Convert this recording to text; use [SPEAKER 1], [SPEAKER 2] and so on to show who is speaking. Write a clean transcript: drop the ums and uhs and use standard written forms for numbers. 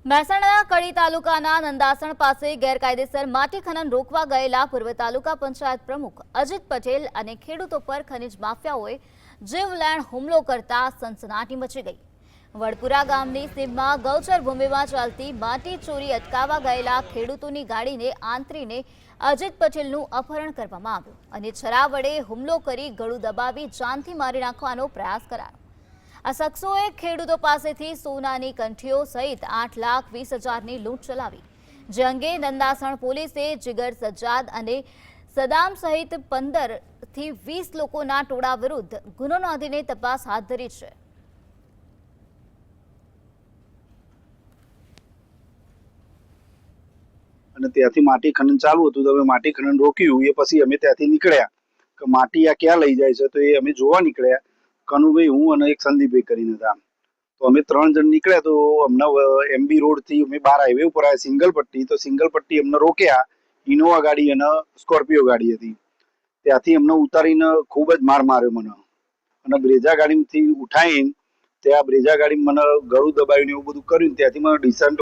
[SPEAKER 1] મહેસાણાના કડી તાલુકાના નંદાસણ પાસે ગેરકાયદેસર માટી ખનન રોકવા ગયેલા પૂર્વ તાલુકા પંચાયત પ્રમુખ અજીત પટેલ અને ખેડૂતો પર ખનીજ માફિયાઓએ જીવલેણ હુમલો કરતા સનસનાટી મચી ગઈ। વડપુરા ગામની સીમમાં ગૌચર ભૂમિમાં ચાલતી માટી ચોરી અટકાવવા ગયેલા ખેડૂતોની ગાડીને આંતરીને અજીત પટેલનું અપહરણ કરવામાં આવ્યું અને છરા વડે હુમલો કરી ગળું દબાવી જાનથી મારી નાખવાનો પ્રયાસ કરાયો। આ શખ્સોએ ખેડૂતો પાસેથી સોનાની કંઠીઓ સહિત 8,20,000ની લૂંટ ચલાવી, જે અંગે નંદાસણ પોલીસે જીગર સજ્જાદ અને સદામ સહિત 15 થી 20 લોકોના ટોળા વિરુદ્ધ ગુનો નોંધીને તપાસ હાથ ધરી છે।
[SPEAKER 2] અને ત્યાંથી માટી ખનન ચાલુ હતું તો અમે માટી ખનન રોક્યું। એ પછી અમે ત્યાંથી નીકળ્યા કે માટી આ ક્યાં લઈ જાય છે, તો એ અમે જોવા નીકળ્યા। કનુભાઈ, હું અને એક સંદીપભાઈ કરીને હતા। તો અમે 3 જણ નીકળ્યા તો અમને એમબી રોડ થી અમે બહાર હાઈવે ઉપર આવ્યા સિંગલ પટ્ટી। તો સિંગલ પટ્ટી અમને રોક્યા, ઇનોવા ગાડી અને સ્કોર્પિયો ગાડી હતી। ત્યાંથી અમને ઉતારીને ખૂબ જ માર માર્યો મને, અને બ્રેઝા ગાડીમાંથી ઉઠાવીને ત્યાં બ્રેઝા ગાડી મને ગળું દબાવીને એવું બધું કર્યું। ત્યાંથી મને ડિસન્ટ